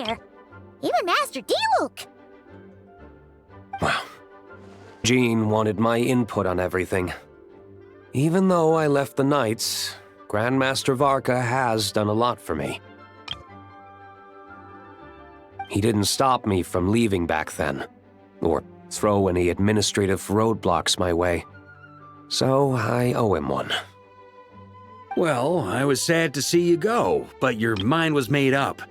here. Even Master Diluc. Well, Jean wanted my input on everything. Even though I left the Knights, Grandmaster Varka has done a lot for me. He didn't stop me from leaving back then, or throw any administrative roadblocks my way. So I owe him one. Well, I was sad to see you go, but your mind was made up.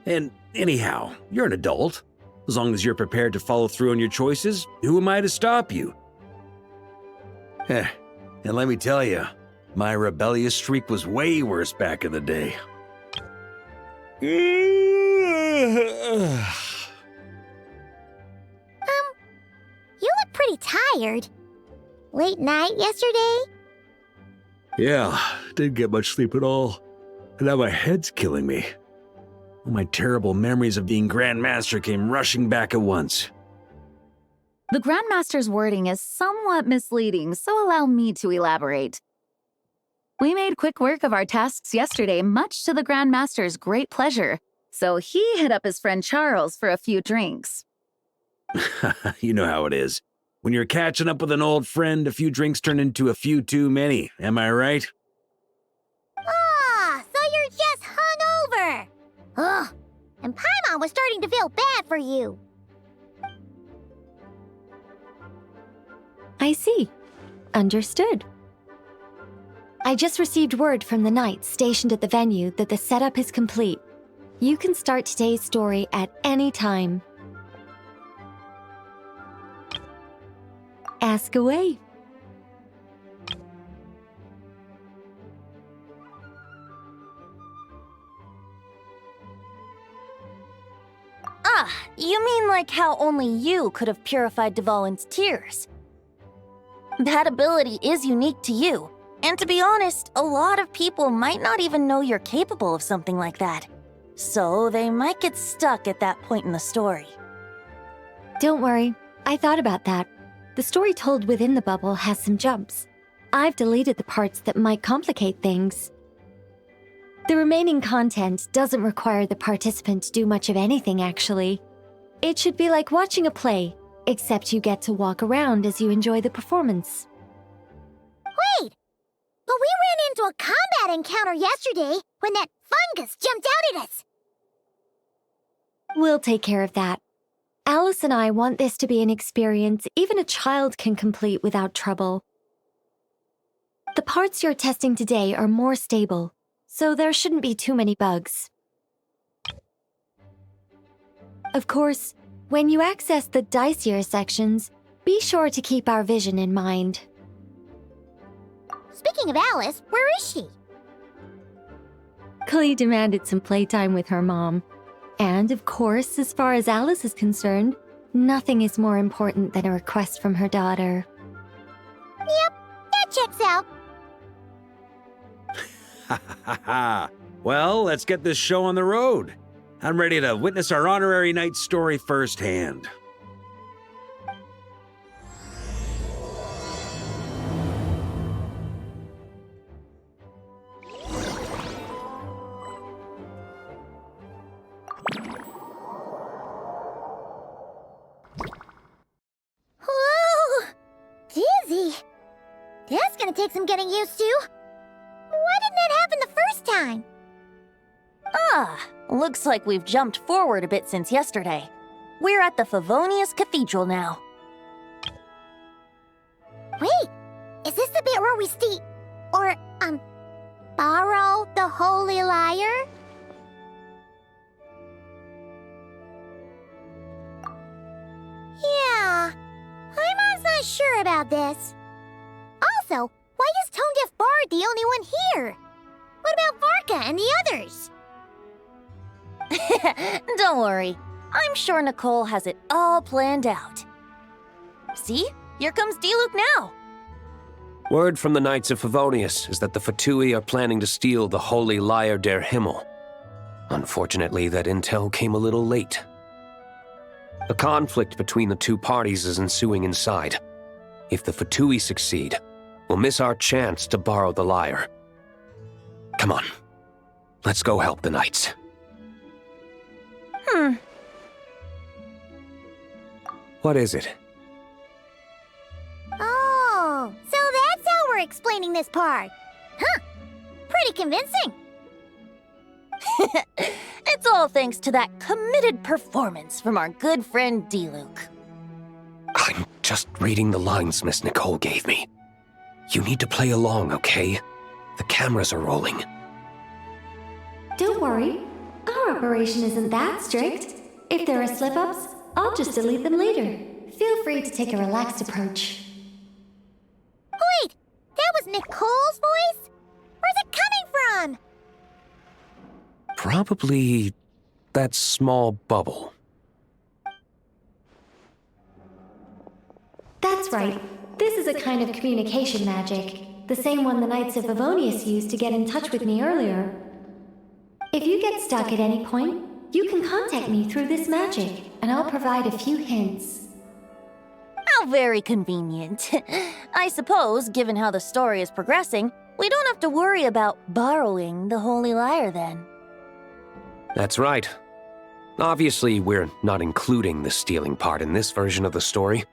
And anyhow, you're an adult. As long as you're prepared to follow through on your choices, who am I to stop you? And let me tell you, my rebellious streak was way worse back in the day. You look pretty tired. Late night yesterday? Yeah, didn't get much sleep at all. And now my head's killing me. All my terrible memories of being Grand Master came rushing back at once. The Grand Master's wording is somewhat misleading, so allow me to elaborate. We made quick work of our tasks yesterday, much to the Grand Master's great pleasure, so he hit up his friend Charles for a few drinks. You know how it is. When you're catching up with an old friend, a few drinks turn into a few too many, am I right? Ah, so you're just hungover. Ugh, and Paimon was starting to feel bad for you. I see. Understood. I just received word from the Knights stationed at the venue that the setup is complete. You can start today's story at any time. Ask away. Ah, you mean like how only you could have purified Dvalin's tears? That ability is unique to you, and to be honest, a lot of people might not even know you're capable of something like that. So they might get stuck at that point in the story. Don't worry, I thought about that. The story told within the bubble has some jumps. I've deleted the parts that might complicate things. The remaining content doesn't require the participant to do much of anything, actually. It should be like watching a play, except you get to walk around as you enjoy the performance. Wait, but we ran into a combat encounter yesterday when that fungus jumped out at us. We'll take care of that. Alice and I want this to be an experience even a child can complete without trouble. The parts you're testing today are more stable, so there shouldn't be too many bugs. Of course, when you access the dicier sections, be sure to keep our vision in mind. Speaking of Alice, where is she? Klee demanded some playtime with her mom. And, of course, as far as Alice is concerned, nothing is more important than a request from her daughter. Yep, that checks out. Ha ha ha! Well, let's get this show on the road. I'm ready to witness our honorary knight story firsthand. Whoa! Dizzy. That's gonna take some getting used to. Why didn't that happen the first time? Ah, looks like we've jumped forward a bit since yesterday. We're at the Favonius Cathedral now. Wait, is this the bit where we borrow the Holy Lyre? Yeah, Paimon's not sure about this. Also, why is Tone Deaf Bard the only one here? What about Varka and the others? Don't worry, I'm sure Nicole has it all planned out. See? Here comes Diluc now. Word from the Knights of Favonius is that the Fatui are planning to steal the Holy Lyre der Himmel. Unfortunately, that intel came a little late. A conflict between the two parties is ensuing inside. If the Fatui succeed, we'll miss our chance to borrow the lyre. Come on, let's go help the Knights. What is it? Oh, so that's how we're explaining this part. Huh. Pretty convincing. It's all thanks to that committed performance from our good friend D-Luke. I'm just reading the lines Miss Nicole gave me. You need to play along, okay? The cameras are rolling. Don't worry. Our operation isn't that strict. If there are slip-ups, I'll just delete them later. Feel free to take a relaxed approach. Wait, that was Nicole's voice? Where's it coming from? Probably that small bubble. That's right. This is a kind of communication magic. The same one the Knights of Favonius used to get in touch with me earlier. If you get stuck at any point, you can contact me through this magic, and I'll provide a few hints. How very convenient. I suppose, given how the story is progressing, we don't have to worry about borrowing the Holy Lyre then. That's right. Obviously, we're not including the stealing part in this version of the story.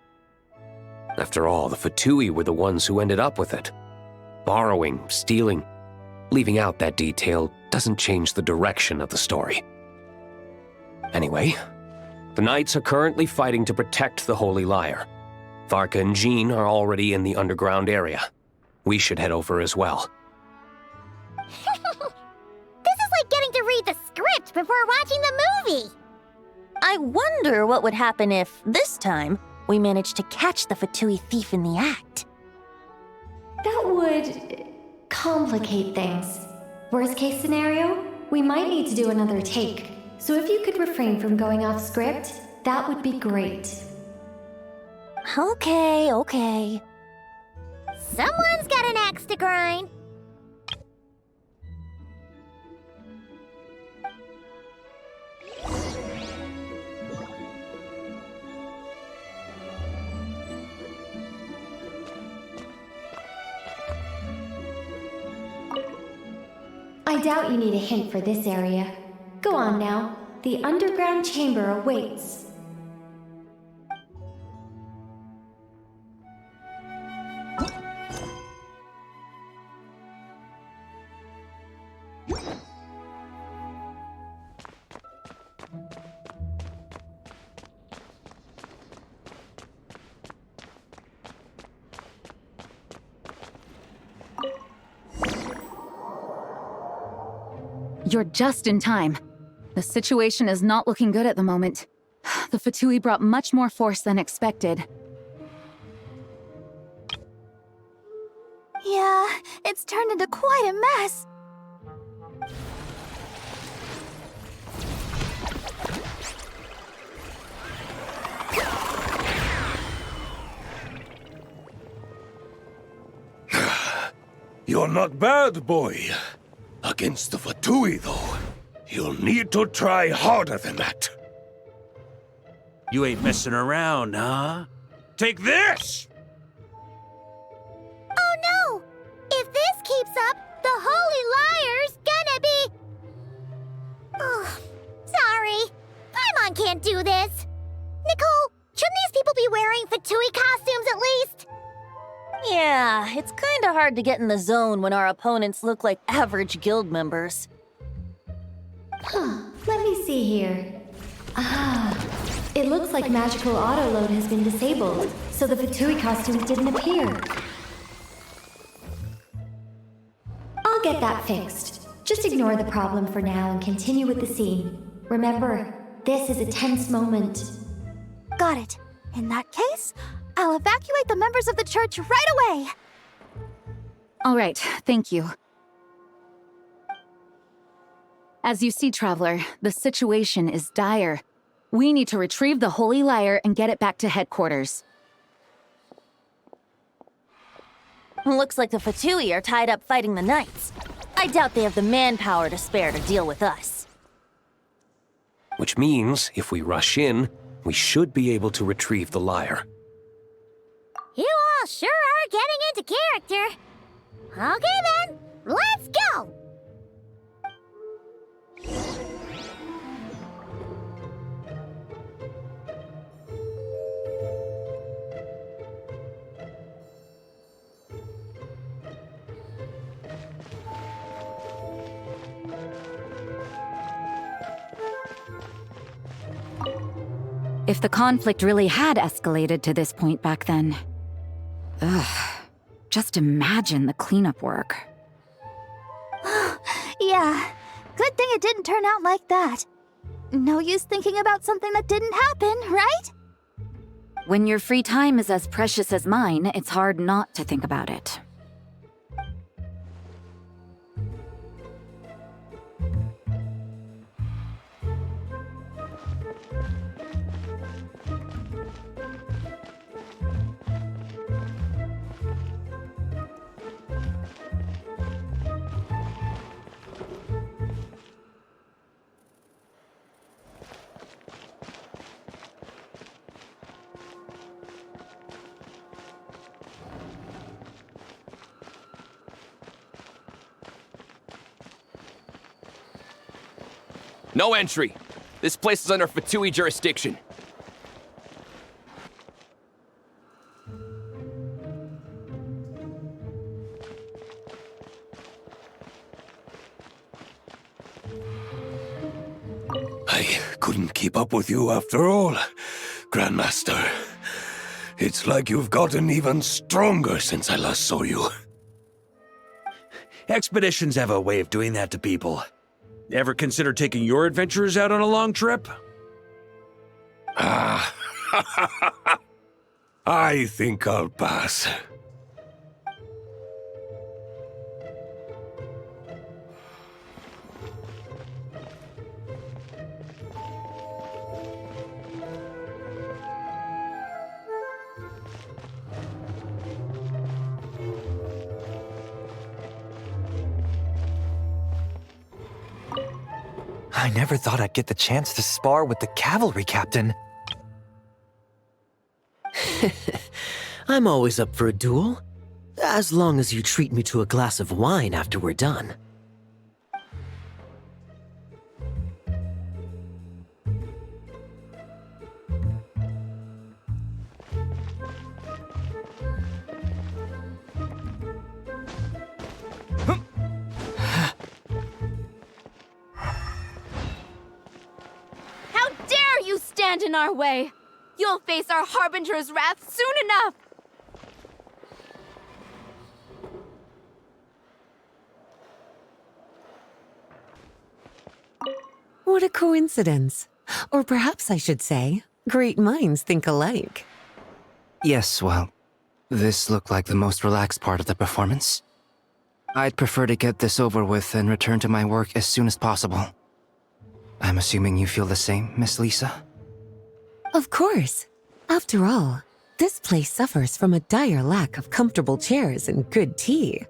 After all, the Fatui were the ones who ended up with it. Borrowing, stealing, leaving out that detail doesn't change the direction of the story. Anyway, the Knights are currently fighting to protect the Holy Lyre. Varka and Jean are already in the underground area. We should head over as well. This is like getting to read the script before watching the movie. I wonder what would happen if, this time, we managed to catch the Fatui thief in the act. That would complicate things. Worst case scenario, we might need to do another take. So if you could refrain from going off script, that would be great. Okay. Someone's got an axe to grind. I doubt you need a hint for this area. Go on now. The underground chamber awaits. You're just in time. The situation is not looking good at the moment. The Fatui brought much more force than expected. Yeah, it's turned into quite a mess. You're not bad, boy. Against the Fatui, though, you'll need to try harder than that. You ain't messing around, huh? Take this! Oh no! If this keeps up, the Holy Lyre's gonna be... Oh, sorry. Paimon can't do this. Nicole, shouldn't these people be wearing Fatui costumes at least? Yeah, it's kinda hard to get in the zone when our opponents look like average guild members. Let me see here. It looks like magical autoload has been disabled, so the Fatui costumes didn't appear. I'll get that fixed. Just ignore the problem for now and continue with the scene. Remember, this is a tense moment. Got it. In that case, I'll evacuate the members of the church right away. All right, thank you. As you see, Traveler, the situation is dire. We need to retrieve the Holy Lyre and get it back to headquarters. Looks like the Fatui are tied up fighting the Knights. I doubt they have the manpower to spare to deal with us. Which means, if we rush in, we should be able to retrieve the lyre. You all sure are getting into character. Okay then, let's go! If the conflict really had escalated to this point back then. Ugh. Just imagine the cleanup work. Yeah, good thing it didn't turn out like that. No use thinking about something that didn't happen, right? When your free time is as precious as mine, it's hard not to think about it. No entry. This place is under Fatui jurisdiction. I couldn't keep up with you after all, Grandmaster. It's like you've gotten even stronger since I last saw you. Expeditions have a way of doing that to people. Ever consider taking your adventurers out on a long trip? Ah, I think I'll pass. I never thought I'd get the chance to spar with the cavalry captain. I'm always up for a duel, as long as you treat me to a glass of wine after we're done. How dare you stand in our way! You'll face our Harbinger's wrath soon enough! What a coincidence. Or perhaps I should say, great minds think alike. Yes, well, this looked like the most relaxed part of the performance. I'd prefer to get this over with and return to my work as soon as possible. I'm assuming you feel the same, Miss Lisa? Of course. After all, this place suffers from a dire lack of comfortable chairs and good tea.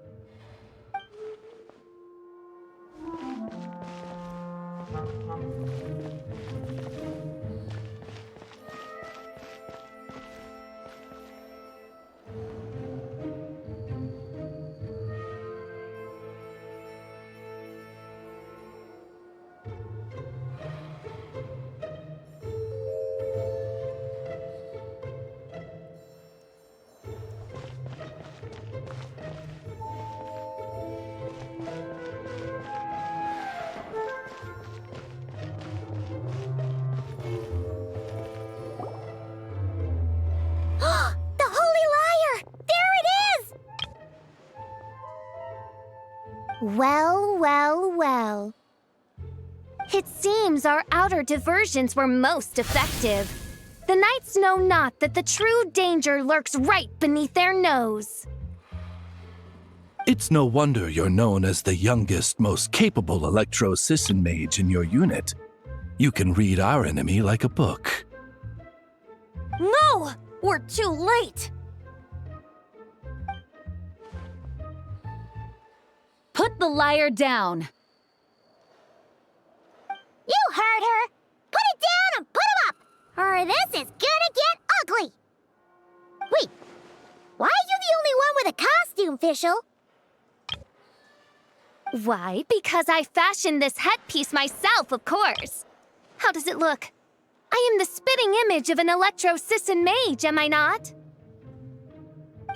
The Holy Liar! There it is! Well, well, well. It seems our outer diversions were most effective. The knights know not that the true danger lurks right beneath their nose. It's no wonder you're known as the youngest, most capable electro-Sisson mage in your unit. You can read our enemy like a book. No! We're too late! Put the liar down. You heard her! Put it down and put him up! Or this is gonna get ugly! Wait, why are you the only one with a costume, Fischl? Why? Because I fashioned this headpiece myself, of course. How does it look? I am the spitting image of an electro-Sisson mage, am I not?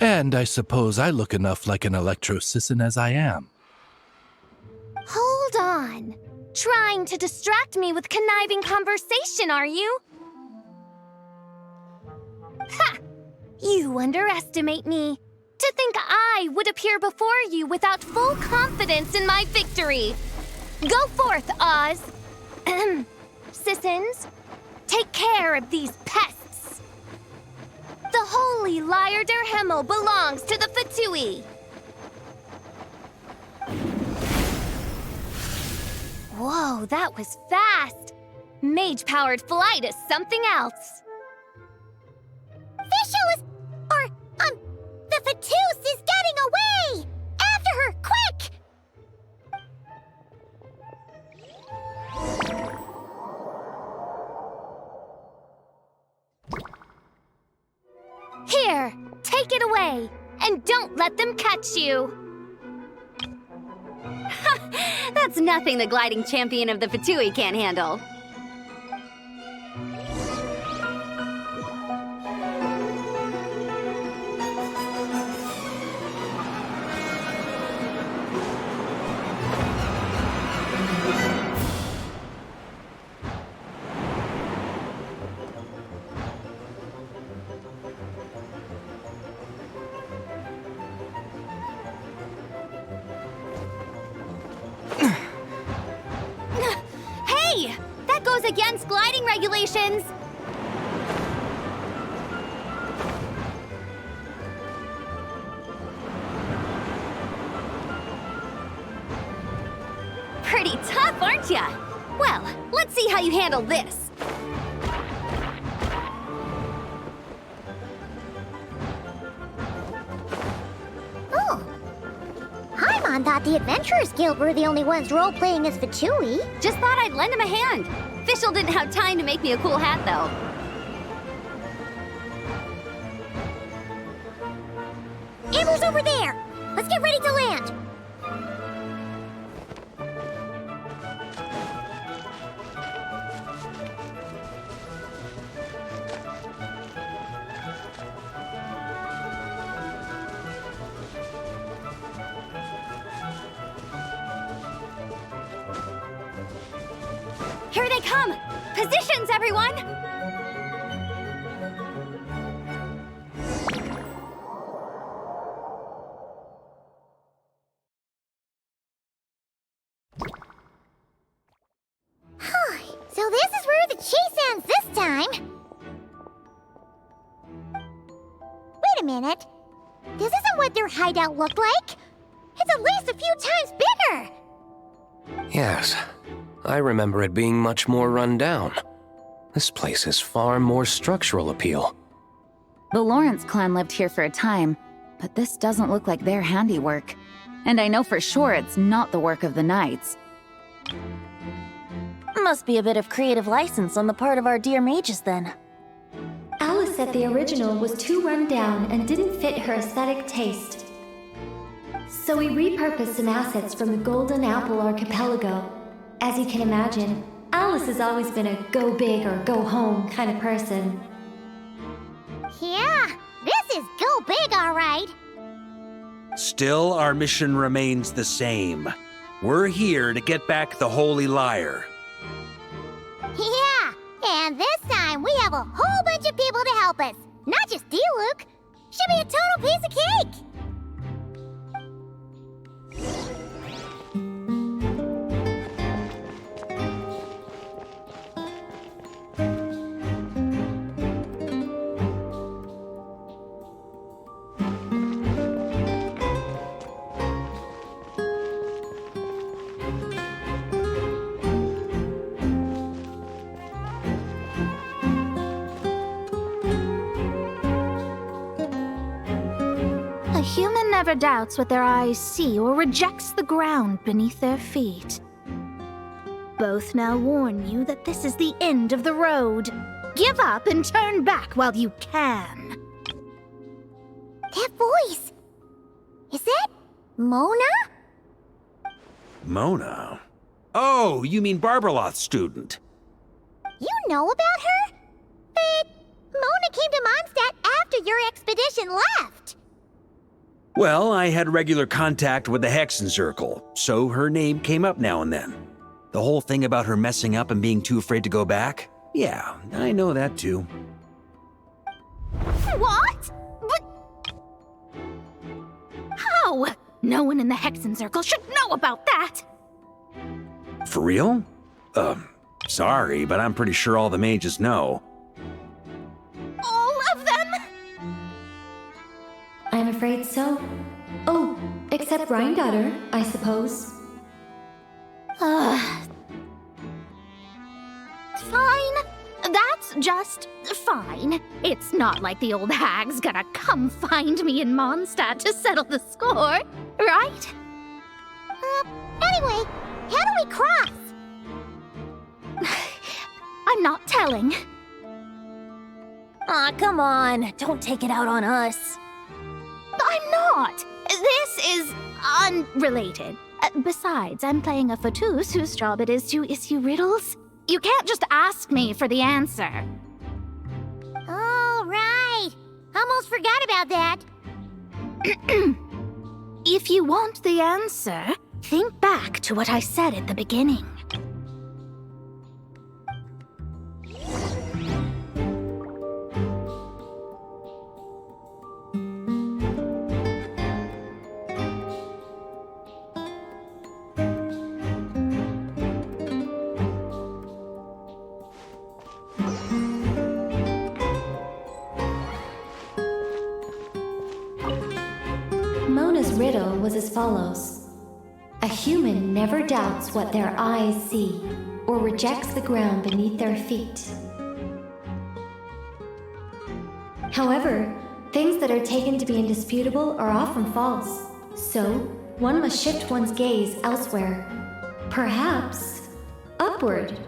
And I suppose I look enough like an electro-Sisson as I am. Hold on. Trying to distract me with conniving conversation, are you? You underestimate me. To think I would appear before you without full confidence in my victory. Go forth, Oz. Sissons, take care of these pests. The Holy Lyre der Himmel belongs to the Fatui. Whoa, that was fast. Mage-powered flight is something else. Fischl is... the Fatus is getting away! After her, quick! Here, take it away, and don't let them catch you. That's nothing the gliding champion of the Fatui can't handle. Against gliding regulations! Pretty tough, aren't ya? Well, let's see how you handle this. Oh. Paimon thought the Adventurers Guild were the only ones role-playing as Fatui. Just thought I'd lend him a hand. Fischl didn't have time to make me a cool hat, though. Amber's over there! Let's get ready to land! Here they come! Positions, everyone! So this is where the chase ends this time. Wait a minute. This isn't what their hideout looked like. It's at least a few times bigger. Yes, I remember it being much more run down. This place has far more structural appeal. The Lawrence clan lived here for a time, but this doesn't look like their handiwork. And I know for sure it's not the work of the Knights. Must be a bit of creative license on the part of our dear mages, then. Alice said the original was too run down and didn't fit her aesthetic taste. So we repurposed some assets from the Golden Apple Archipelago. As you can imagine, Alice has always been a go big or go home kind of person. Yeah, this is go big, all right. Still, our mission remains the same. We're here to get back the Holy Lyre. Yeah, and this time we have a whole bunch of people to help us. Not just Diluc. Should be a total piece of cake. A human never doubts what their eyes see or rejects the ground beneath their feet. Both now warn you that this is the end of the road. Give up and turn back while you can. That voice. Is that Mona? Mona? Oh, you mean Barbarloth's student. You know about her? But Mona came to Mondstadt after your expedition left. Well, I had regular contact with the Hexen Circle, so her name came up now and then. The whole thing about her messing up and being too afraid to go back? Yeah, I know that too. What? No one in the Hexen Circle should know about that! For real? Sorry, but I'm pretty sure all the mages know. All of them? I'm afraid so. Oh, except Rheindatter, I suppose. Fine. That's just fine. It's not like the old hag's gonna come find me in Mondstadt to settle the score, right? Anyway, how do we cross? I'm not telling. Aw, come on. Don't take it out on us. I'm not. This is unrelated. Besides, I'm playing a Fatus whose job it is to issue riddles. You can't just ask me for the answer. All right. Almost forgot about that. If you want the answer, think back to what I said at the beginning. Mona's riddle was as follows. A human never doubts what their eyes see, or rejects the ground beneath their feet. However, things that are taken to be indisputable are often false, so one must shift one's gaze elsewhere. Perhaps upward.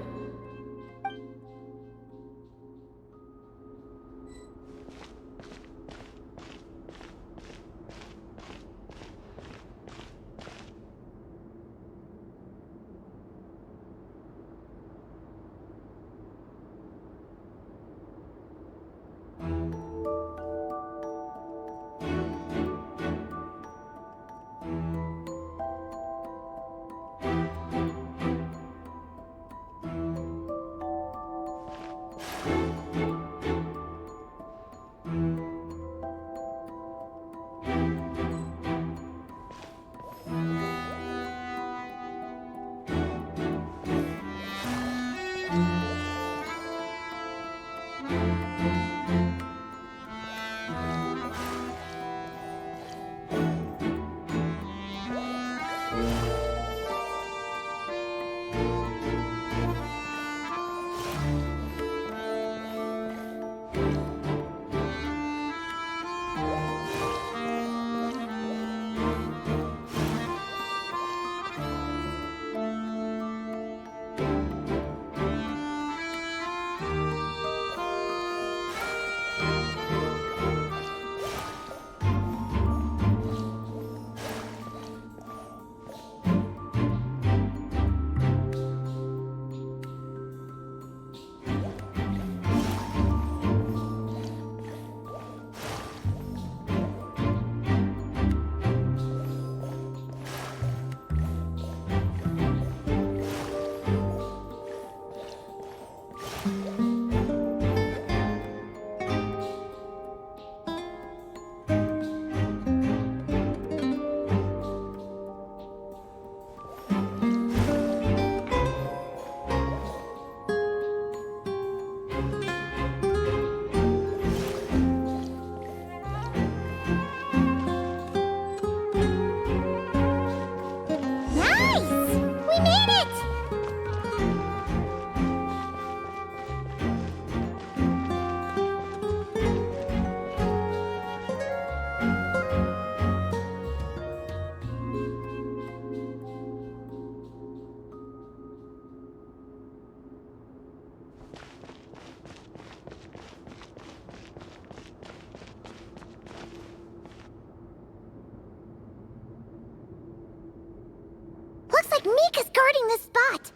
Looks like Mika's guarding this spot.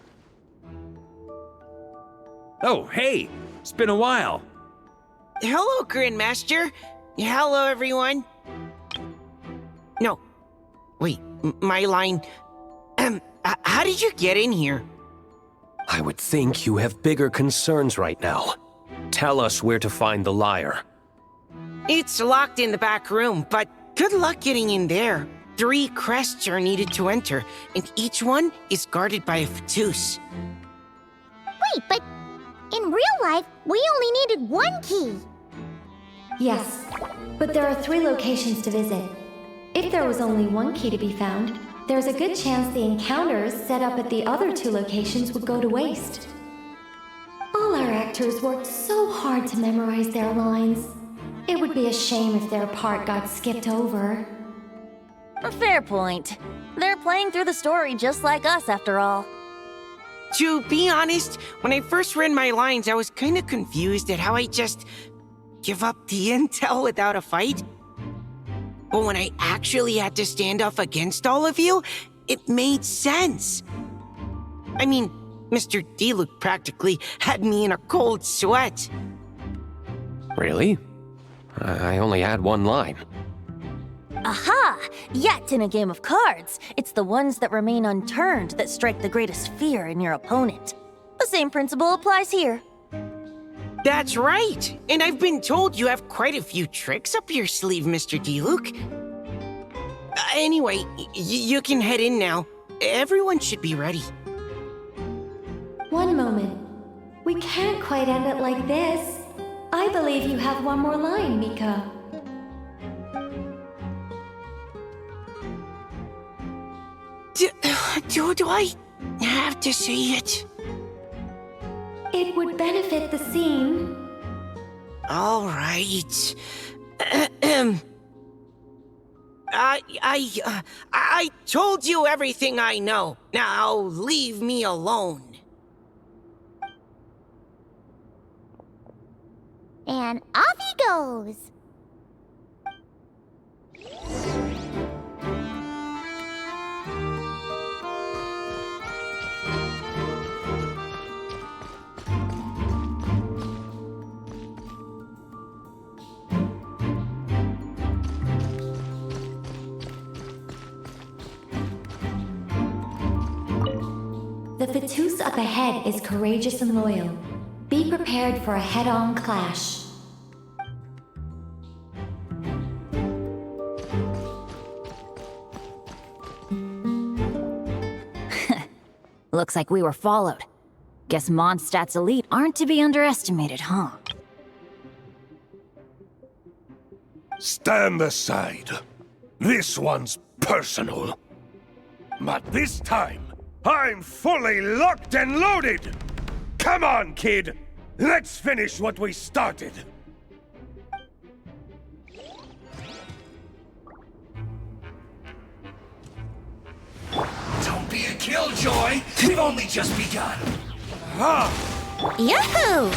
Oh, hey! It's been a while. Hello, Grandmaster. Hello, everyone. No. Wait, my line. How did you get in here? I would think you have bigger concerns right now. Tell us where to find the lyre. It's locked in the back room, but good luck getting in there. 3 crests are needed to enter, and each one is guarded by a Fatus. Wait, but in real life, we only needed 1 key. Yes, but there are 3 locations to visit. If there was only 1 key to be found, there's a good chance the encounters set up at the other 2 locations would go to waste. All our actors worked so hard to memorize their lines. It would be a shame if their part got skipped over. A fair point. They're playing through the story just like us, after all. To be honest, when I first read my lines, I was kind of confused at how I just give up the intel without a fight. But when I actually had to stand up against all of you, it made sense. I mean, Mr. Diluc practically had me in a cold sweat. Really? I only had 1 line. Aha! Yet in a game of cards, it's the ones that remain unturned that strike the greatest fear in your opponent. The same principle applies here. That's right! And I've been told you have quite a few tricks up your sleeve, Mr. Diluc. Anyway, you can head in now. Everyone should be ready. One moment. We can't quite end it like this. I believe you have 1 more line, Mika. Do I have to say it? It would benefit the scene. All right. I told you everything I know. Now leave me alone. And off he goes. The Fatus up ahead is courageous and loyal. Be prepared for a head-on clash. Looks like we were followed. Guess Mondstadt's elite aren't to be underestimated, huh? Stand aside. This one's personal. But this time, I'm fully locked and loaded! Come on, kid! Let's finish what we started! Don't be a killjoy! We've only just begun! Yahoo!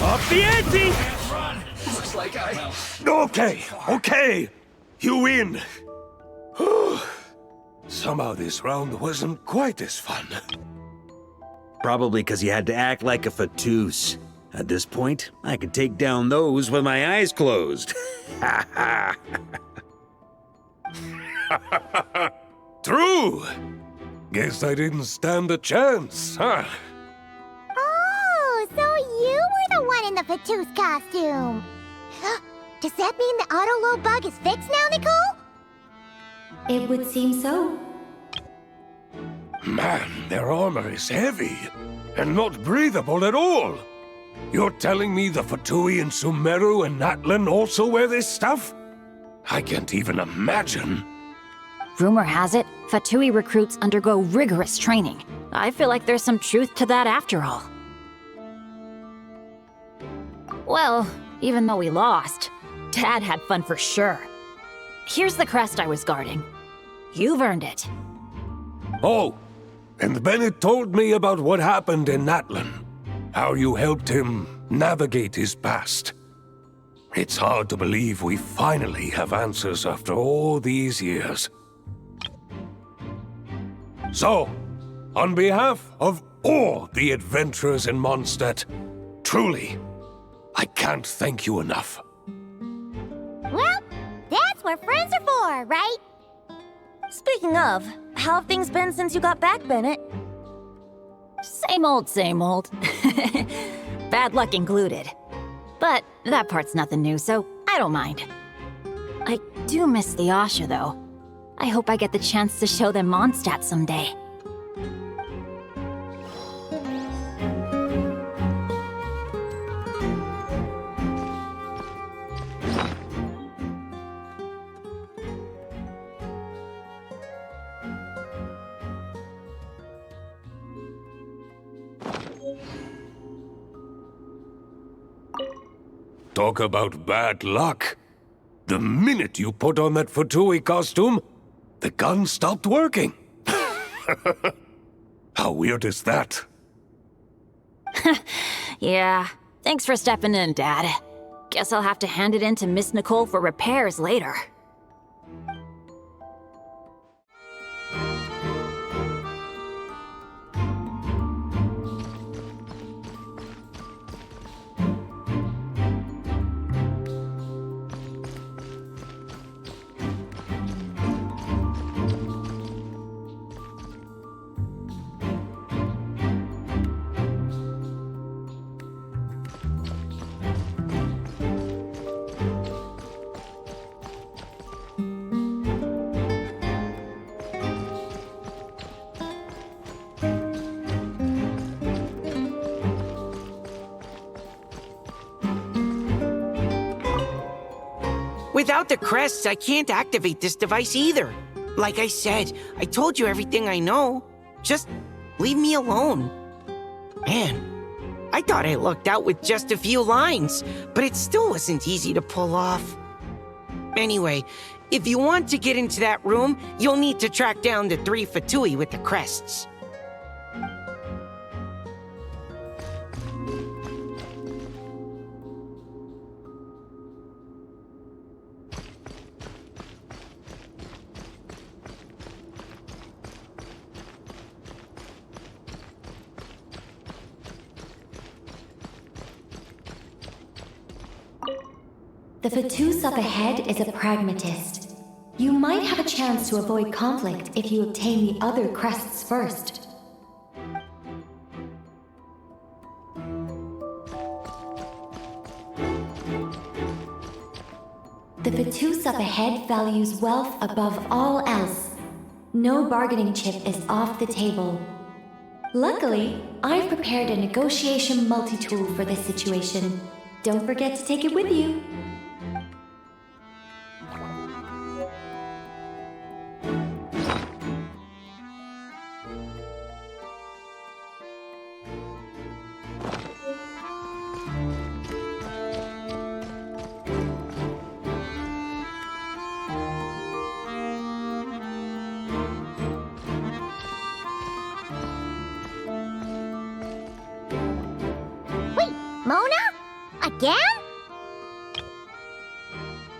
Up the ante! Looks like Okay. You win. Somehow this round wasn't quite as fun. Probably because you had to act like a Fatus. At this point, I could take down those with my eyes closed. True. Guess I didn't stand a chance, huh? Oh, so you were the one in the Fatus costume. Does that mean the auto-low bug is fixed now, Nicole? It would seem so. Man, their armor is heavy and not breathable at all. You're telling me the Fatui in Sumeru and Natlan also wear this stuff? I can't even imagine. Rumor has it, Fatui recruits undergo rigorous training. I feel like there's some truth to that after all. Well, even though we lost, Dad had fun for sure. Here's the crest I was guarding. You've earned it. Oh, and Bennett told me about what happened in Natlan. How you helped him navigate his past. It's hard to believe we finally have answers after all these years. So, on behalf of all the adventurers in Mondstadt, truly, I can't thank you enough. Well, that's where what friends are for, right? Speaking of, how have things been since you got back, Bennett? Same old, same old. Bad luck included. But that part's nothing new, so I don't mind. I do miss the Asha, though. I hope I get the chance to show them Mondstadt someday. Talk about bad luck. The minute you put on that Fatui costume, the gun stopped working. How weird is that? Yeah, thanks for stepping in, Dad. Guess I'll have to hand it in to Miss Nicole for repairs later. Without the crests, I can't activate this device either. Like I said, I told you everything I know. Just leave me alone. Man, I thought I lucked out with just a few lines, but it still wasn't easy to pull off. Anyway, if you want to get into that room, you'll need to track down the 3 Fatui with the crests. The Fatus up ahead is a pragmatist. You might have a chance to avoid conflict if you obtain the other crests first. The Fatus up ahead values wealth above all else. No bargaining chip is off the table. Luckily, I've prepared a negotiation multi-tool for this situation. Don't forget to take it with you. Mona? Again?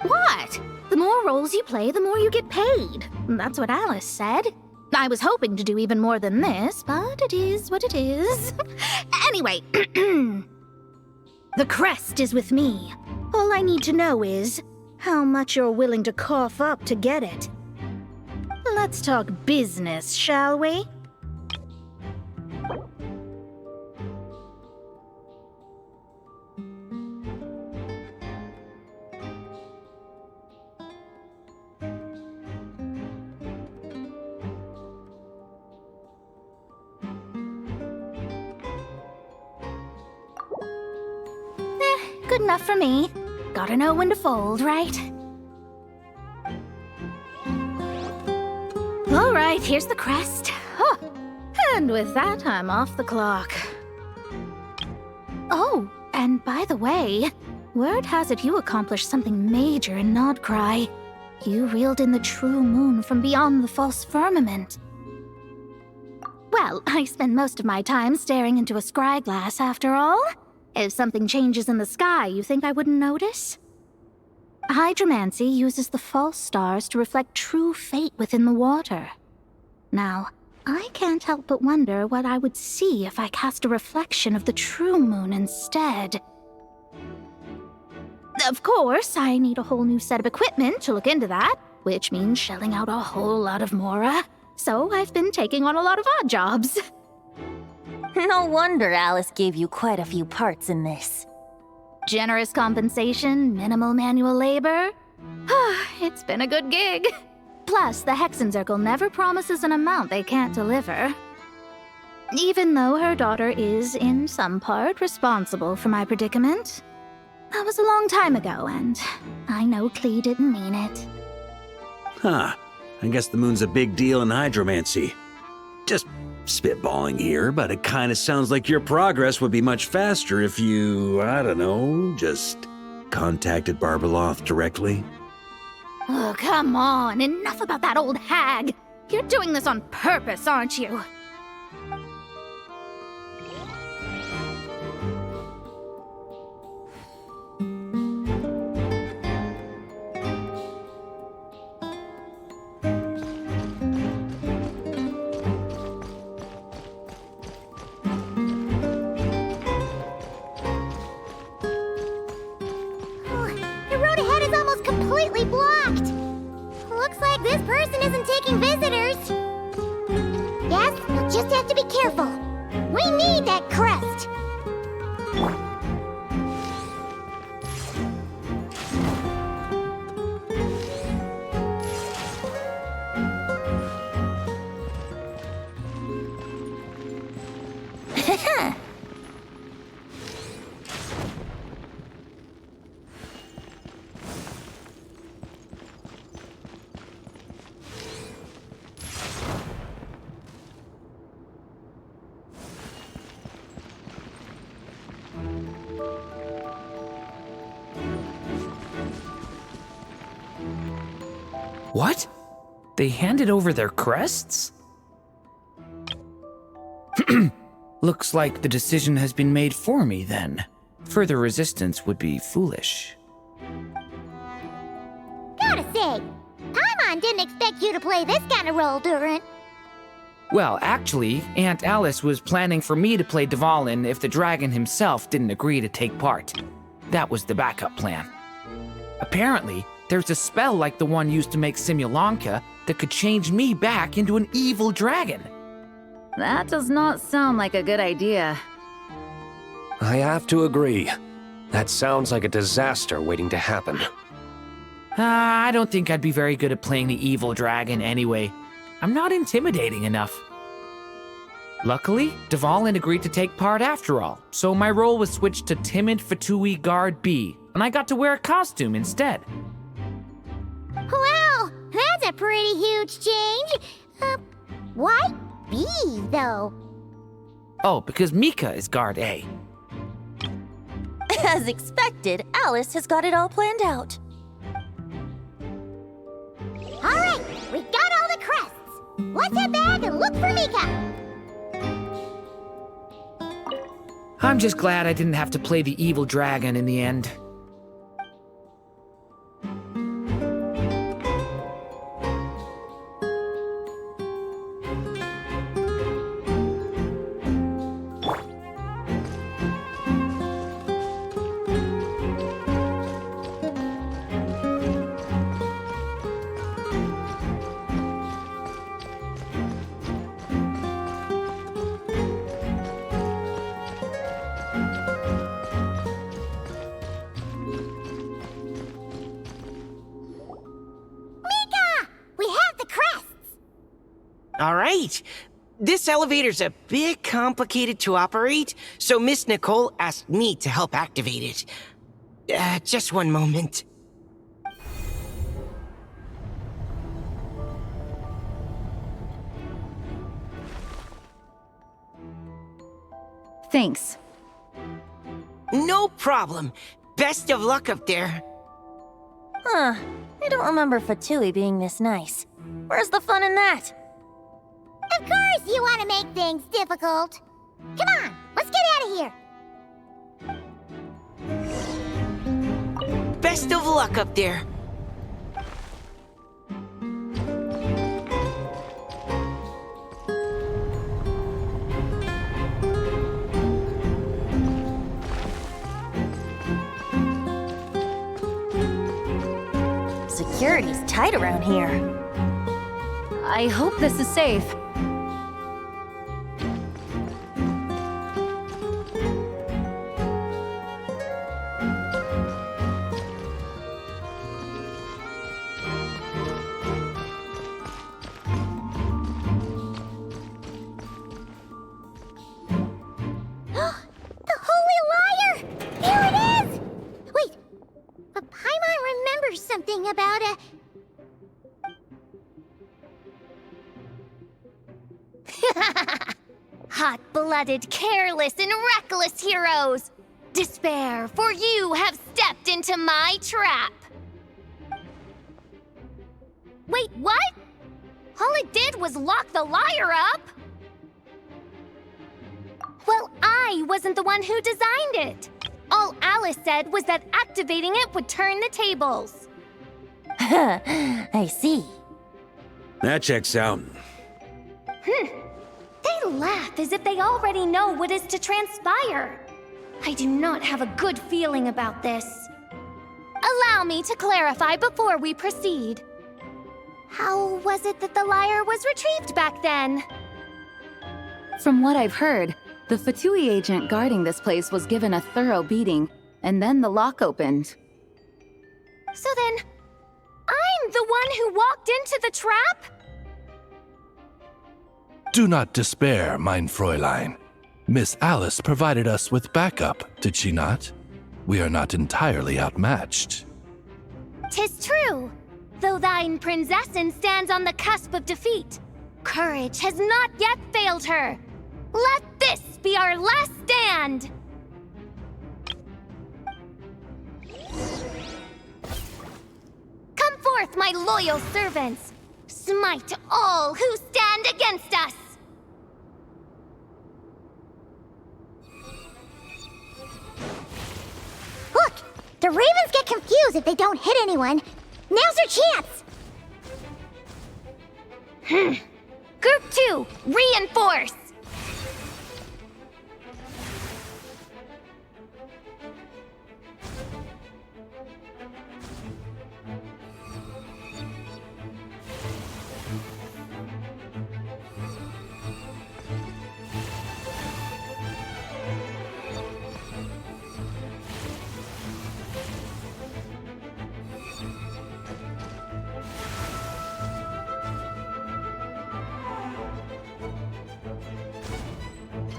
What? The more roles you play, the more you get paid. That's what Alice said. I was hoping to do even more than this, but it is what it is. Anyway, the crest is with me. All I need to know is how much you're willing to cough up to get it. Let's talk business, shall we? Good enough for me. Gotta know when to fold, right? All right, here's the crest. Huh. And with that, I'm off the clock. Oh, and by the way, word has it you accomplished something major in Nodcry. You reeled in the true moon from beyond the false firmament. Well, I spend most of my time staring into a scry glass after all. If something changes in the sky, you think I wouldn't notice? Hydromancy uses the false stars to reflect true fate within the water. Now, I can't help but wonder what I would see if I cast a reflection of the true moon instead. Of course, I need a whole new set of equipment to look into that, which means shelling out a whole lot of mora. So I've been taking on a lot of odd jobs. No wonder Alice gave you quite a few parts in this. Generous compensation, minimal manual labor. It's been a good gig. Plus, the Hexen Circle never promises an amount they can't deliver. Even though her daughter is, in some part, responsible for my predicament. That was a long time ago, and I know Klee didn't mean it. Huh. I guess the moon's a big deal in hydromancy. Just spitballing here, but it kinda sounds like your progress would be much faster if you, I don't know, just contacted Barbeloth directly. Oh, come on. Enough about that old hag. You're doing this on purpose, aren't you? The road ahead is almost completely blocked. Looks like this person isn't taking visitors. Yes, we'll just have to be careful. We need that crest. What? They handed over their crests? Looks like the decision has been made for me then. Further resistance would be foolish. Gotta say, Paimon didn't expect you to play this kind of role, Durant. Well, actually, Aunt Alice was planning for me to play Dvalin if the dragon himself didn't agree to take part. That was the backup plan. Apparently, there's a spell like the one used to make Simulanka that could change me back into an evil dragon. That does not sound like a good idea. I have to agree. That sounds like a disaster waiting to happen. I don't think I'd be very good at playing the evil dragon anyway. I'm not intimidating enough. Luckily, Dvalin agreed to take part after all, so my role was switched to Timid Fatui Guard B, and I got to wear a costume instead. Wow, that's a pretty huge change. Why B, though? Oh, because Mika is Guard A. As expected, Alice has got it all planned out. All right, we've got all the crests. Let's head back and look for Mika. I'm just glad I didn't have to play the evil dragon in the end. All right. This elevator's a bit complicated to operate, so Miss Nicole asked me to help activate it. Just one moment. Thanks. No problem. Best of luck up there. Huh. I don't remember Fatui being this nice. Where's the fun in that? Of course you want to make things difficult. Come on, let's get out of here. Best of luck up there. security's tight around here. I hope this is safe. The Holy Liar! There it is! Wait, but Paimon remembers something about a... Hot-blooded, careless, and reckless heroes! Despair, for you have stepped into my trap! Wait, what? All it did was lock the liar up? Well, I wasn't the one who designed it. All Alice said was that activating it would turn the tables. I see. That checks out. They laugh as if they already know what is to transpire. I do not have a good feeling about this. Allow me to clarify before we proceed. How was it that the lyre was retrieved back then? From what I've heard, the Fatui agent guarding this place was given a thorough beating, and then the lock opened. So then, I'm the one who walked into the trap? Do not despair, mein Fräulein. Miss Alice provided us with backup, did she not? We are not entirely outmatched. 'Tis true. Though thine Prinzessin stands on the cusp of defeat, courage has not yet failed her. Let this be our last stand! Come forth, my loyal servants! Smite all who stand against us! Look! The Ravens get confused if they don't hit anyone. Now's their chance! Group 2, reinforce!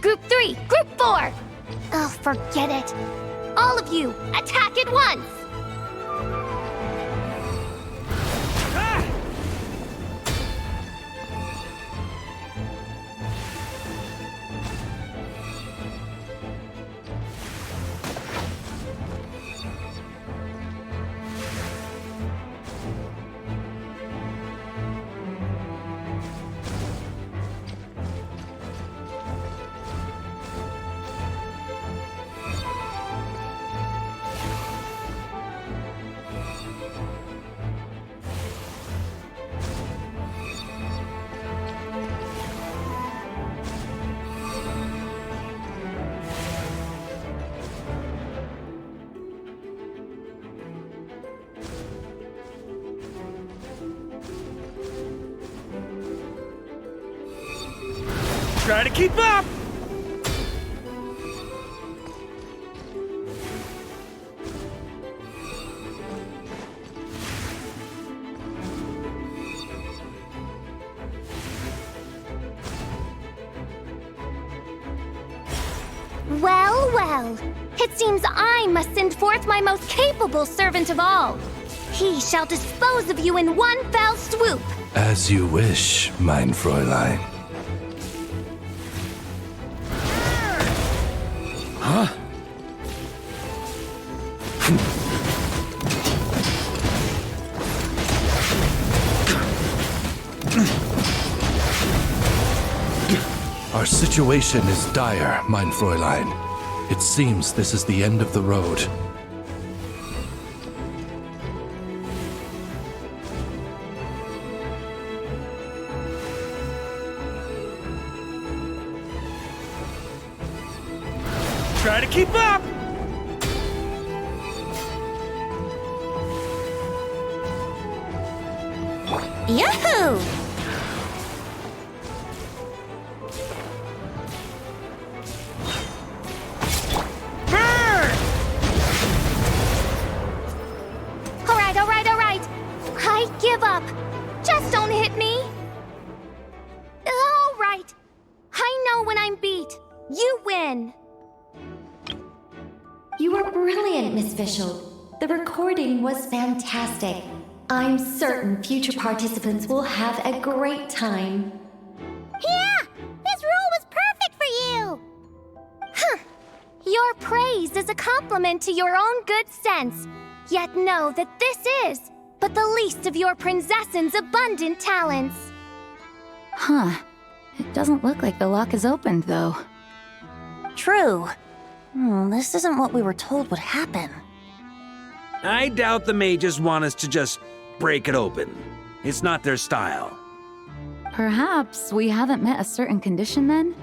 Group 3, Group 4! Oh, forget it. All of you, attack at once! Try to keep up! Well, well. It seems I must send forth my most capable servant of all. He shall dispose of you in one fell swoop. As you wish, mein Fräulein. Huh? Our situation is dire, mein Fräulein. It seems this is the end of the road. Try to keep up! Yahoo! All right. I give up. Just don't hit me. All right. I know when I'm beat. You win. You were brilliant, Miss Fischel. The recording was fantastic. I'm certain future participants will have a great time. Yeah! This role was perfect for you! Huh. Your praise is a compliment to your own good sense. Yet know that this is but the least of your princess's abundant talents. Huh. It doesn't look like the lock is opened, though. True. This isn't what we were told would happen. I doubt the mages want us to just break it open. It's not their style. Perhaps we haven't met a certain condition then?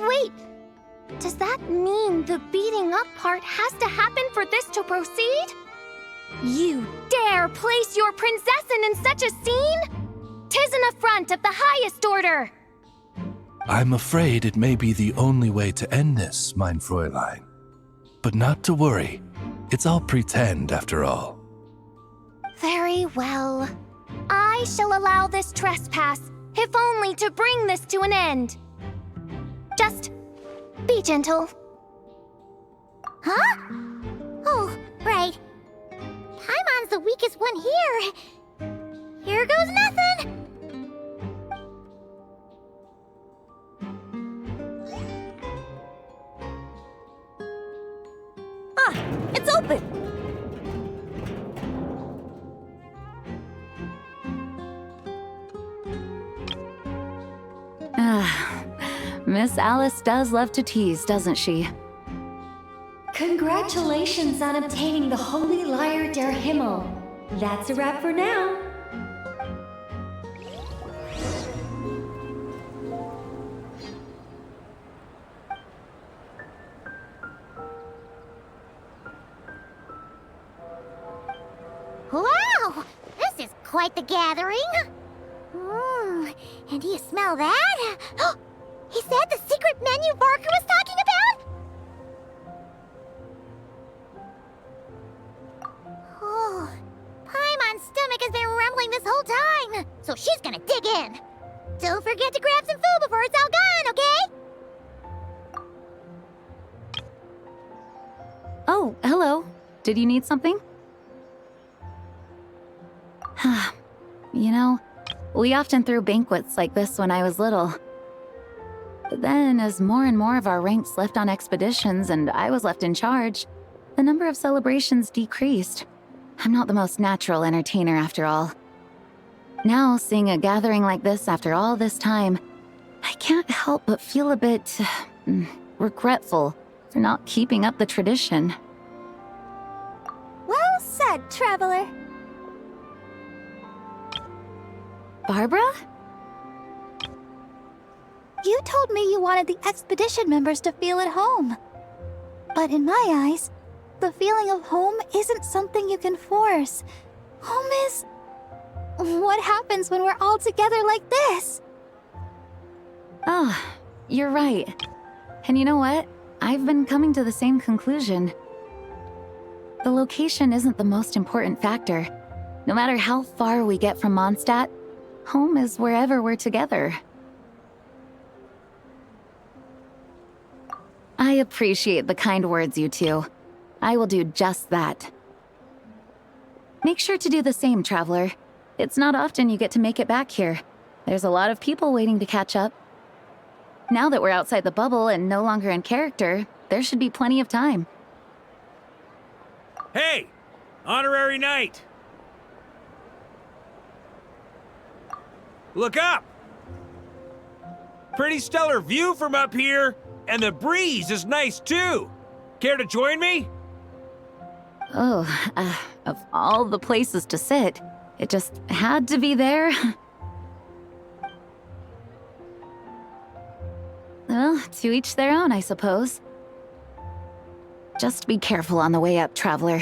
Wait! Does that mean the beating up part has to happen for this to proceed? You dare place your princessin in such a scene? 'Tis an affront of the highest order! I'm afraid it may be the only way to end this, mein Fräulein. But not to worry. It's all pretend, after all. Very well. I shall allow this trespass, if only to bring this to an end. Just be gentle. Huh? Oh, right. Paimon's the weakest one here. Here goes nothing! It's open! Miss Alice does love to tease, doesn't she? Congratulations on obtaining the Holy Lyre der Himmel. That's a wrap for now. Wow! This is quite the gathering! And do you smell that? Is that the secret menu Barker was talking about? Oh, Paimon's stomach has been rumbling this whole time, so she's gonna dig in. Don't forget to grab some food before it's all gone, okay? Oh, hello. Did you need something? You know, we often threw banquets like this when I was little. But then, as more and more of our ranks left on expeditions and I was left in charge, the number of celebrations decreased. I'm not the most natural entertainer after all. Now, seeing a gathering like this after all this time, I can't help but feel a bit regretful for not keeping up the tradition. Well said, traveler. Barbara? You told me you wanted the expedition members to feel at home. But in my eyes, the feeling of home isn't something you can force. Home is... what happens when we're all together like this? Oh, you're right. And you know what? I've been coming to the same conclusion. The location isn't the most important factor. No matter how far we get from Mondstadt, home is wherever we're together. I appreciate the kind words, you two. I will do just that. Make sure to do the same, traveler. It's not often you get to make it back here. There's a lot of people waiting to catch up. Now that we're outside the bubble and no longer in character, there should be plenty of time. Hey! Honorary knight! Look up! Pretty stellar view from up here, and the breeze is nice too. Care to join me? Oh, of all the places to sit, it just had to be there. Well, to each their own, I suppose. Just be careful on the way up, traveler.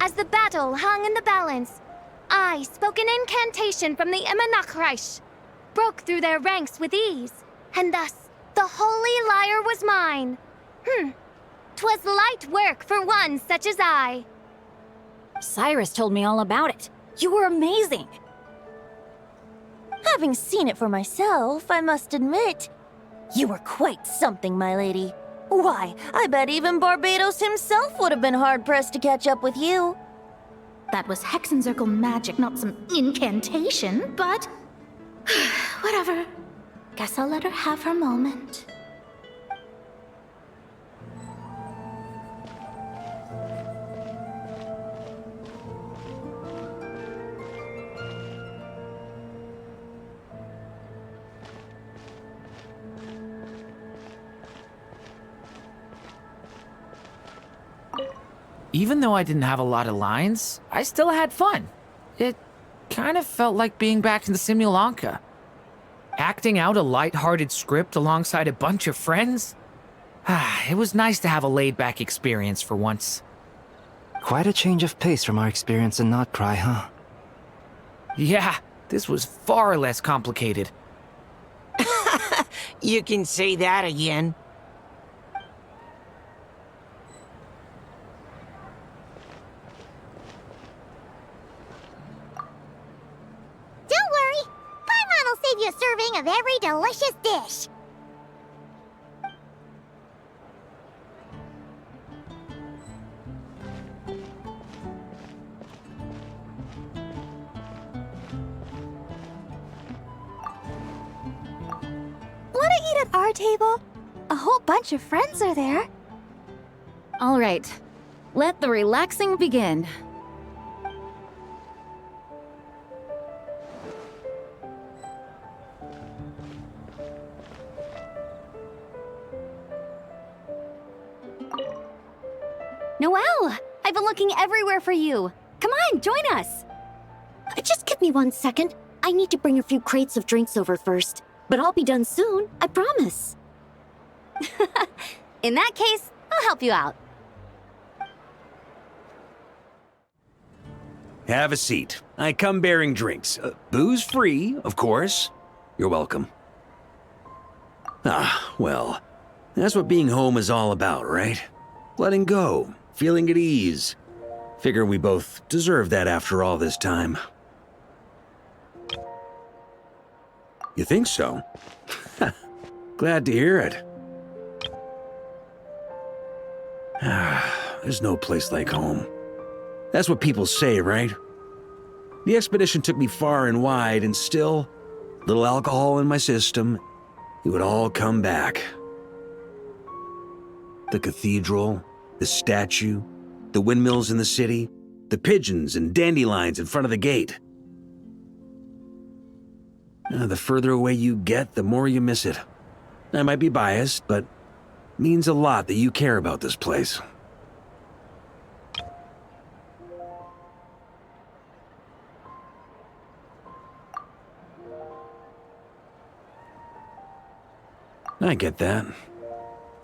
As the battle hung in the balance, I spoke an incantation from the Emanachreich, broke through their ranks with ease, and thus the holy lyre was mine. 'Twas light work for one such as I. Cyrus told me all about it. You were amazing. Having seen it for myself, I must admit, you were quite something, my lady. Why, I bet even Barbados himself would have been hard-pressed to catch up with you. That was Hexencircle magic, not some incantation, but... whatever. Guess I'll let her have her moment. Even though I didn't have a lot of lines, I still had fun. It kind of felt like being back in the Simulanka. Acting out a light-hearted script alongside a bunch of friends? It was nice to have a laid-back experience for once. Quite a change of pace from our experience in Not Cry, huh? Yeah, this was far less complicated. You can say that again. Don't worry. Paimon will save you a serving of every delicious dish. Want to eat at our table? A whole bunch of friends are there. All right, let the relaxing begin. Noelle, I've been looking everywhere for you. Come on, join us. Just give me 1 second. I need to bring a few crates of drinks over first. But I'll be done soon, I promise. In that case, I'll help you out. Have a seat. I come bearing drinks. Booze free, of course. You're welcome. Well, that's what being home is all about, right? Letting go, feeling at ease. Figure we both deserve that after all this time. You think so? Glad to hear it. There's no place like home. That's what people say, right? The expedition took me far and wide, and still, little alcohol in my system, it would all come back. The cathedral, the statue, the windmills in the city, the pigeons and dandelions in front of the gate. The further away you get, the more you miss it. I might be biased, but it means a lot that you care about this place. I get that.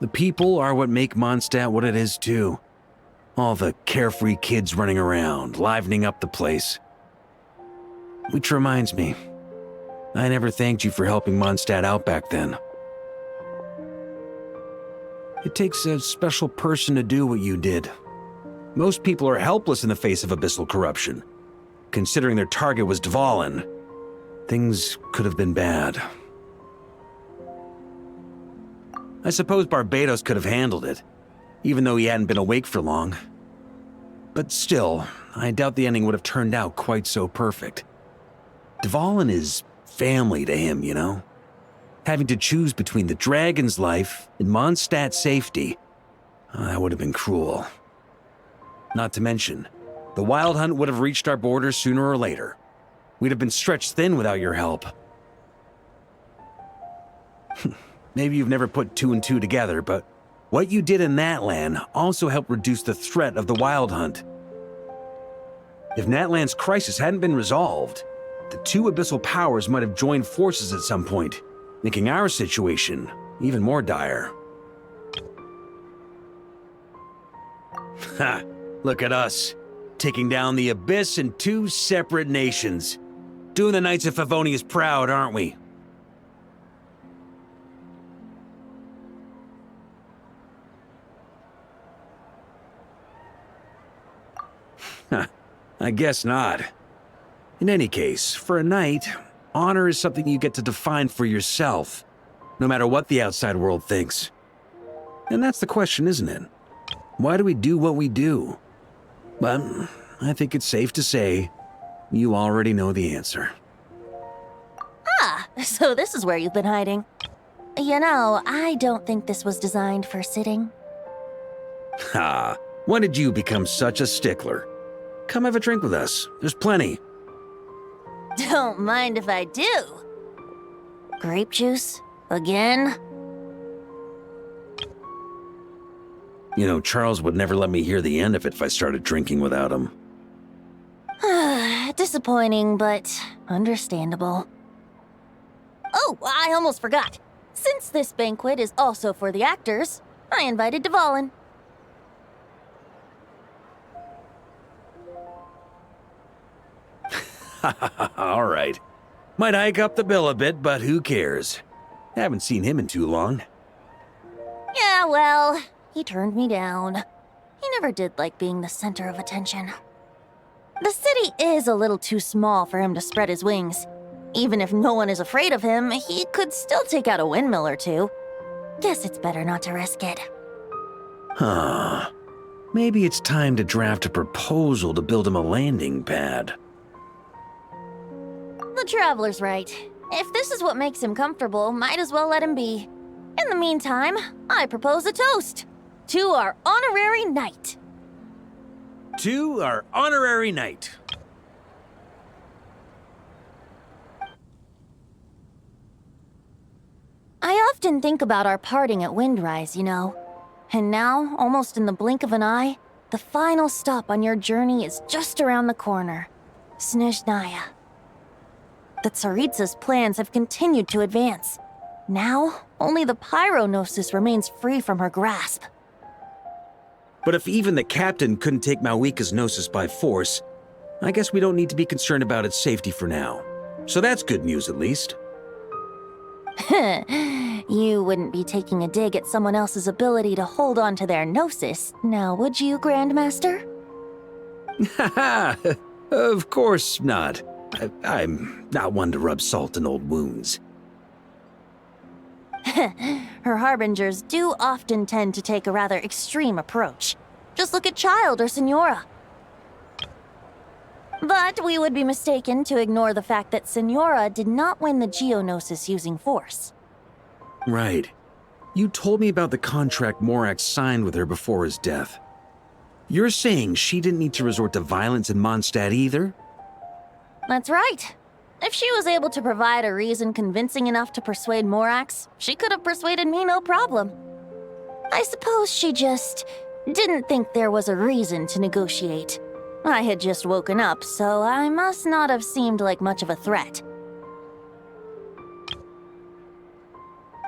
The people are what make Mondstadt what it is, too. All the carefree kids running around, livening up the place. Which reminds me, I never thanked you for helping Mondstadt out back then. It takes a special person to do what you did. Most people are helpless in the face of abyssal corruption. Considering their target was Dvalin, things could have been bad. I suppose Barbados could have handled it, even though he hadn't been awake for long. But still, I doubt the ending would have turned out quite so perfect. Dvalin is family to him, you know? Having to choose between the dragon's life and Mondstadt's safety, that would have been cruel. Not to mention, the Wild Hunt would have reached our borders sooner or later. We'd have been stretched thin without your help. Maybe you've never put 2 and 2 together, but what you did in that land also helped reduce the threat of the Wild Hunt. If Natlan's crisis hadn't been resolved, the two abyssal powers might have joined forces at some point, making our situation even more dire. Ha! Look at us, taking down the Abyss in two separate nations. Doing the Knights of Favonius proud, aren't we? I guess not. In any case, for a knight, honor is something you get to define for yourself, no matter what the outside world thinks. And that's the question, isn't it? Why do we do what we do? But I think it's safe to say you already know the answer. Ah, so this is where you've been hiding. You know, I don't think this was designed for sitting. Ha! When did you become such a stickler? Come have a drink with us. There's plenty. Don't mind if I do. Grape juice? Again? You know, Charles would never let me hear the end of it if I started drinking without him. Disappointing, but understandable. Oh, I almost forgot. Since this banquet is also for the actors, I invited Dvalin. All right. Might hike up the bill a bit, but who cares? Haven't seen him in too long. Yeah, well, he turned me down. He never did like being the center of attention. The city is a little too small for him to spread his wings. Even if no one is afraid of him, he could still take out a windmill or two. Guess it's better not to risk it. Huh. Maybe it's time to draft a proposal to build him a landing pad. The Traveler's right. If this is what makes him comfortable, might as well let him be. In the meantime, I propose a toast to our honorary knight. To our honorary knight. I often think about our parting at Windrise, you know. And now, almost in the blink of an eye, the final stop on your journey is just around the corner. Snezhnaya. The Tsaritsa's plans have continued to advance. Now, only the Pyronosis remains free from her grasp. But if even the captain couldn't take Malwika's Gnosis by force, I guess we don't need to be concerned about its safety for now. So that's good news, at least. You wouldn't be taking a dig at someone else's ability to hold on to their Gnosis, now would you, Grandmaster? Haha! Of course not. I'm not one to rub salt in old wounds. Her harbingers do often tend to take a rather extreme approach. Just look at Child or Signora. But we would be mistaken to ignore the fact that Signora did not win the Geonosis using force. Right. You told me about the contract Morax signed with her before his death. You're saying she didn't need to resort to violence in Mondstadt either? That's right. If she was able to provide a reason convincing enough to persuade Morax, she could have persuaded me no problem. I suppose she just didn't think there was a reason to negotiate. I had just woken up, so I must not have seemed like much of a threat.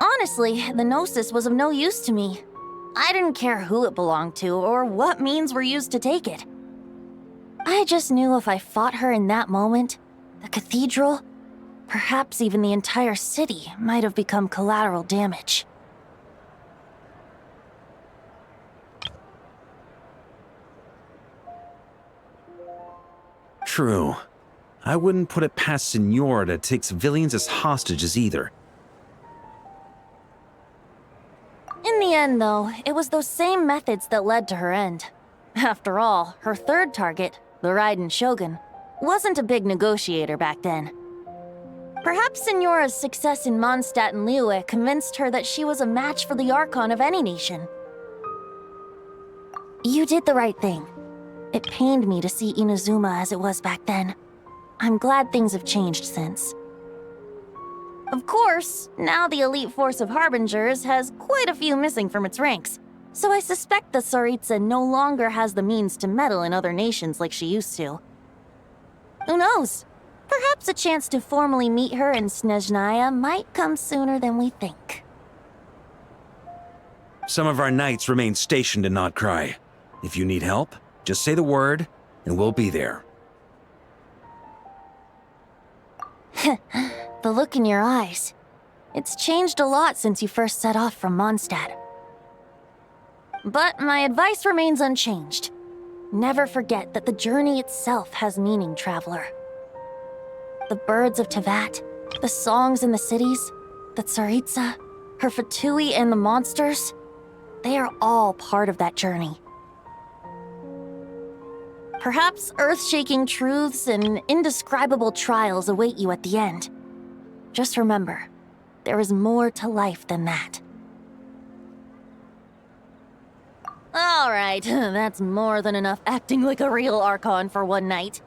Honestly, the Gnosis was of no use to me. I didn't care who it belonged to or what means were used to take it. I just knew if I fought her in that moment, the cathedral, perhaps even the entire city, might have become collateral damage. True. I wouldn't put it past Signora to take civilians as hostages either. In the end, though, it was those same methods that led to her end. After all, her third target, the Raiden Shogun, wasn't a big negotiator back then. Perhaps Signora's success in Mondstadt and Liyue convinced her that she was a match for the Archon of any nation. You did the right thing. It pained me to see Inazuma as it was back then. I'm glad things have changed since. Of course, now the elite force of Harbingers has quite a few missing from its ranks, so I suspect the Tsaritsa no longer has the means to meddle in other nations like she used to. Who knows? Perhaps a chance to formally meet her in Snezhnaya might come sooner than we think. Some of our knights remain stationed in Not Cry. If you need help, just say the word, and we'll be there. The look in your eyes. It's changed a lot since you first set off from Mondstadt. But my advice remains unchanged. Never forget that the journey itself has meaning, traveler. The birds of Tevat, the songs in the cities, the Tsaritsa, her Fatui and the monsters, they are all part of that journey. Perhaps earth-shaking truths and indescribable trials await you at the end. Just remember, there is more to life than that. All right, that's more than enough acting like a real Archon for one night.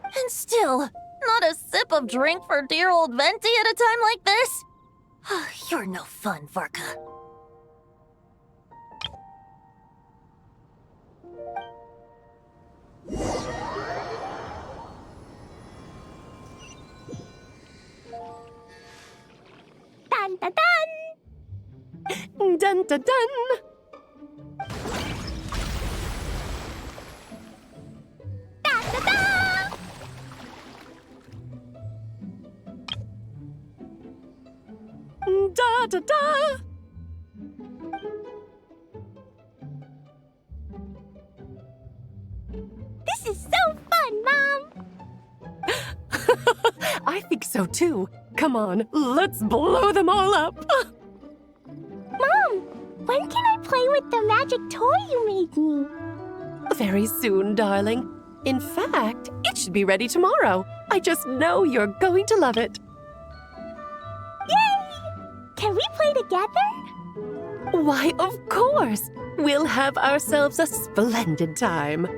And still, not a sip of drink for dear old Venti at a time like this? You're no fun, Varka. Dun dun dun! Dun dun dun! Da da da! Da da da! This is so fun, Mom! I think so too. Come on, let's blow them all up. Mom, when can I play with the magic toy you made me? Very soon, darling. In fact, it should be ready tomorrow. I just know you're going to love it. Yay! Can we play together? Why, of course. We'll have ourselves a splendid time.